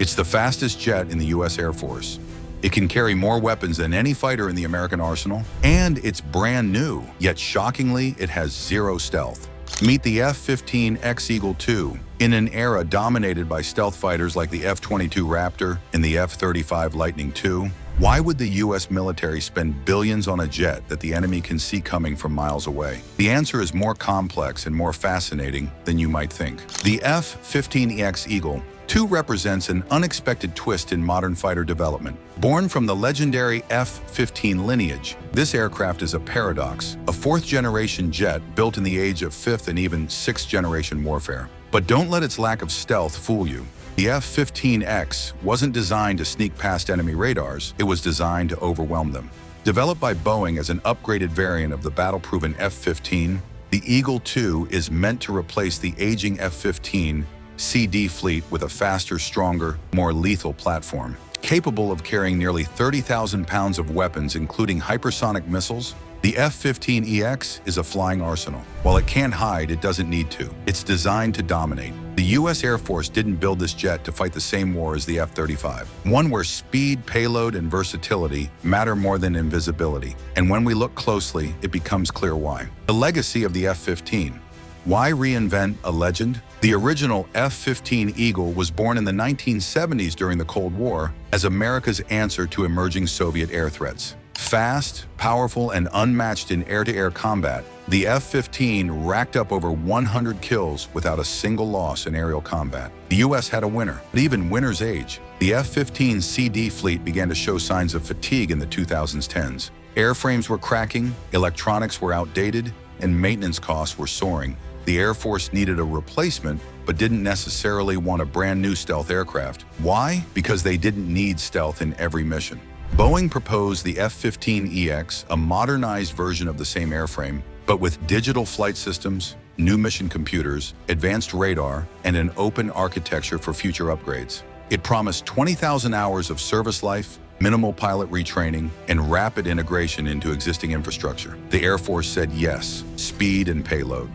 It's the fastest jet in the U.S. Air Force. It can carry more weapons than any fighter in the American arsenal, and it's brand new, yet shockingly, it has zero stealth. Meet the F-15EX Eagle II. In an era dominated by stealth fighters like the F-22 Raptor and the F-35 Lightning II, why would the U.S. military spend billions on a jet that the enemy can see coming from miles away? The answer is more complex and more fascinating than you might think. The F-15EX Eagle II represents an unexpected twist in modern fighter development. Born from the legendary F-15 lineage, this aircraft is a paradox, a fourth-generation jet built in the age of fifth and even sixth-generation warfare. But don't let its lack of stealth fool you. The F-15X wasn't designed to sneak past enemy radars, it was designed to overwhelm them. Developed by Boeing as an upgraded variant of the battle-proven F-15, the Eagle II is meant to replace the aging F-15CD fleet with a faster, stronger, more lethal platform. Capable of carrying nearly 30,000 pounds of weapons, including hypersonic missiles, the F-15EX is a flying arsenal. While it can't hide, it doesn't need to. It's designed to dominate. The U.S. Air Force didn't build this jet to fight the same war as the F-35, one where speed, payload, and versatility matter more than invisibility. And when we look closely, it becomes clear why. The legacy of the F-15. Why reinvent a legend? The original F-15 Eagle was born in the 1970s during the Cold War as America's answer to emerging Soviet air threats. Fast, powerful, and unmatched in air-to-air combat, the F-15 racked up over 100 kills without a single loss in aerial combat. The U.S. had a winner, but even winners age. The F-15CD fleet began to show signs of fatigue in the 2010s. Airframes were cracking, electronics were outdated, and maintenance costs were soaring. The Air Force needed a replacement, but didn't necessarily want a brand new stealth aircraft. Why? Because they didn't need stealth in every mission. Boeing proposed the F-15EX, a modernized version of the same airframe, but with digital flight systems, new mission computers, advanced radar, and an open architecture for future upgrades. It promised 20,000 hours of service life, minimal pilot retraining, and rapid integration into existing infrastructure. The Air Force said yes, speed and payload.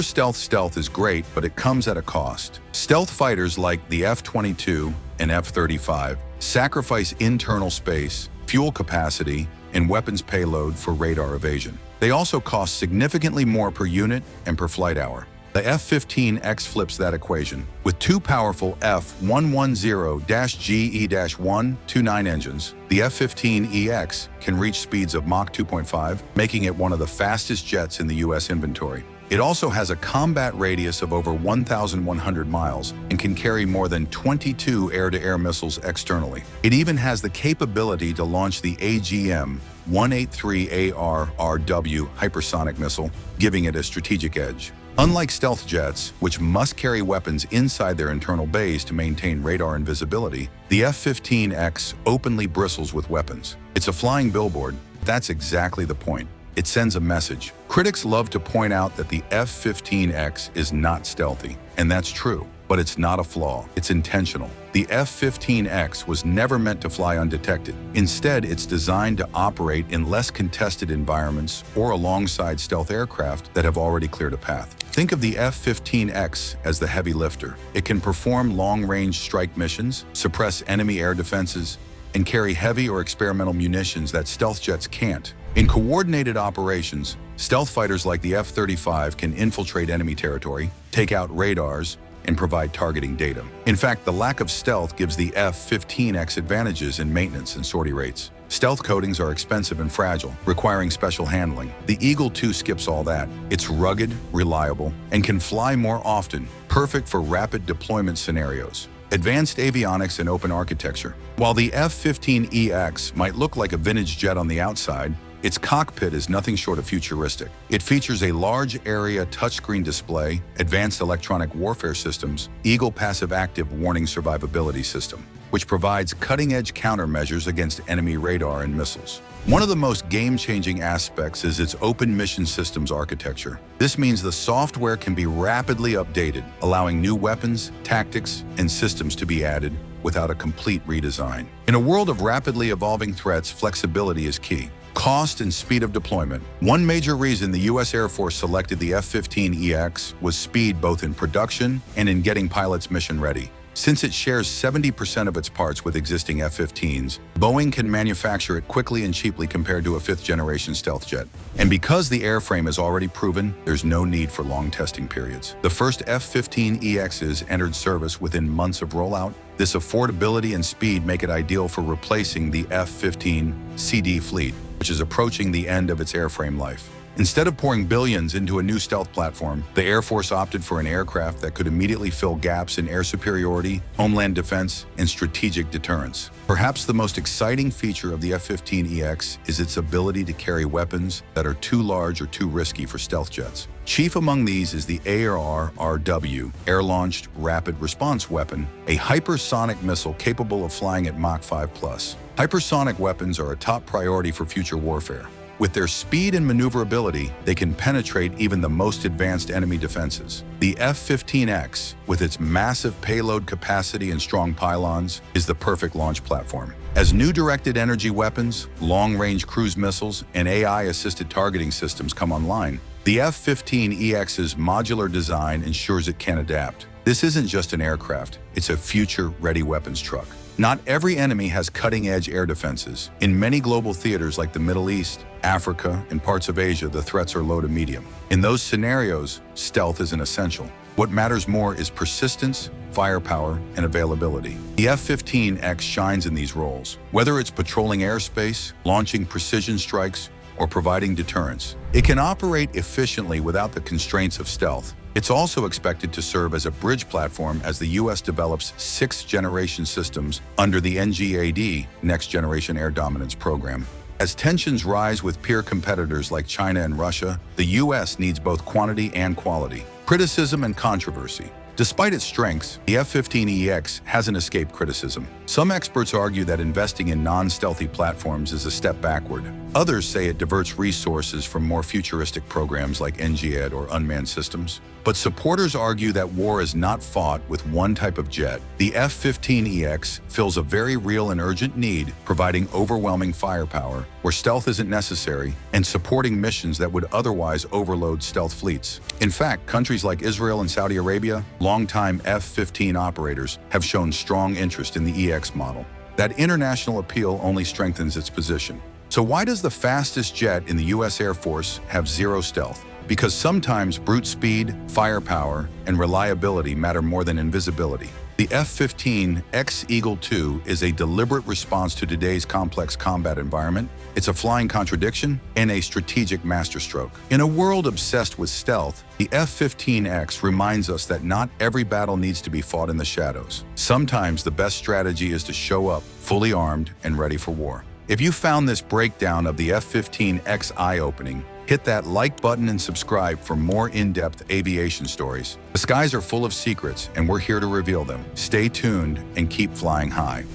Stealth is great, but it comes at a cost. Stealth fighters like the F-22 and F-35 sacrifice internal space, fuel capacity, and weapons payload for radar evasion. They also cost significantly more per unit and per flight hour. The F-15X flips that equation. With two powerful F110-GE-129 engines, the F-15EX can reach speeds of Mach 2.5, making it one of the fastest jets in the U.S. inventory. It also has a combat radius of over 1,100 miles and can carry more than 22 air-to-air missiles externally. It even has the capability to launch the AGM-183ARRW hypersonic missile, giving it a strategic edge. Unlike stealth jets, which must carry weapons inside their internal bays to maintain radar invisibility, the F-15X openly bristles with weapons. It's a flying billboard. That's exactly the point. It sends a message. Critics love to point out that the F-15X is not stealthy, and that's true, but it's not a flaw. It's intentional. The F-15X was never meant to fly undetected. Instead, it's designed to operate in less contested environments or alongside stealth aircraft that have already cleared a path. Think of the F-15X as the heavy lifter. It can perform long-range strike missions, suppress enemy air defenses, and carry heavy or experimental munitions that stealth jets can't. In coordinated operations, stealth fighters like the F-35 can infiltrate enemy territory, take out radars, and provide targeting data. In fact, the lack of stealth gives the F-15X advantages in maintenance and sortie rates. Stealth coatings are expensive and fragile, requiring special handling. The Eagle II skips all that. It's rugged, reliable, and can fly more often, perfect for rapid deployment scenarios. Advanced avionics and open architecture. While the F-15EX might look like a vintage jet on the outside, its cockpit is nothing short of futuristic. It features a large area touchscreen display, advanced electronic warfare systems, Eagle Passive Active Warning Survivability System, which provides cutting-edge countermeasures against enemy radar and missiles. One of the most game-changing aspects is its open mission systems architecture. This means the software can be rapidly updated, allowing new weapons, tactics, and systems to be added without a complete redesign. In a world of rapidly evolving threats, flexibility is key. Cost and speed of deployment. One major reason the U.S. Air Force selected the F-15EX was speed both in production and in getting pilots mission ready. Since it shares 70% of its parts with existing F-15s, Boeing can manufacture it quickly and cheaply compared to a fifth-generation stealth jet. And because the airframe is already proven, there's no need for long testing periods. The first F-15EXs entered service within months of rollout. This affordability and speed make it ideal for replacing the F-15CD fleet, which is approaching the end of its airframe life. Instead of pouring billions into a new stealth platform, the Air Force opted for an aircraft that could immediately fill gaps in air superiority, homeland defense, and strategic deterrence. Perhaps the most exciting feature of the F-15EX is its ability to carry weapons that are too large or too risky for stealth jets. Chief among these is the ARRW, Air-Launched Rapid Response Weapon, a hypersonic missile capable of flying at Mach 5+. Hypersonic weapons are a top priority for future warfare. With their speed and maneuverability, they can penetrate even the most advanced enemy defenses. The F-15X, with its massive payload capacity and strong pylons, is the perfect launch platform. As new directed energy weapons, long-range cruise missiles, and AI-assisted targeting systems come online, the F-15EX's modular design ensures it can adapt. This isn't just an aircraft, it's a future-ready weapons truck. Not every enemy has cutting-edge air defenses. In many global theaters like the Middle East, Africa, and parts of Asia, the threats are low to medium. In those scenarios, stealth isn't essential. What matters more is persistence, firepower, and availability. The F-15X shines in these roles. Whether it's patrolling airspace, launching precision strikes, or providing deterrence, it can operate efficiently without the constraints of stealth. It's also expected to serve as a bridge platform as the U.S. develops sixth-generation systems under the NGAD, Next Generation Air Dominance Program. As tensions rise with peer competitors like China and Russia, the U.S. needs both quantity and quality. Criticism and controversy. Despite its strengths, the F-15EX hasn't escaped criticism. Some experts argue that investing in non-stealthy platforms is a step backward. Others say it diverts resources from more futuristic programs like NGAD or unmanned systems. But supporters argue that war is not fought with one type of jet. The F-15EX fills a very real and urgent need, providing overwhelming firepower where stealth isn't necessary and supporting missions that would otherwise overload stealth fleets. In fact, countries like Israel and Saudi Arabia, longtime F-15 operators, have shown strong interest in the EX model. That international appeal only strengthens its position. So why does the fastest jet in the U.S. Air Force have zero stealth? Because sometimes brute speed, firepower, and reliability matter more than invisibility. The F-15EX Eagle II is a deliberate response to today's complex combat environment. It's a flying contradiction and a strategic masterstroke. In a world obsessed with stealth, the F-15X reminds us that not every battle needs to be fought in the shadows. Sometimes the best strategy is to show up fully armed and ready for war. If you found this breakdown of the F-15X eye-opening, hit that like button and subscribe for more in-depth aviation stories. The skies are full of secrets, and we're here to reveal them. Stay tuned and keep flying high.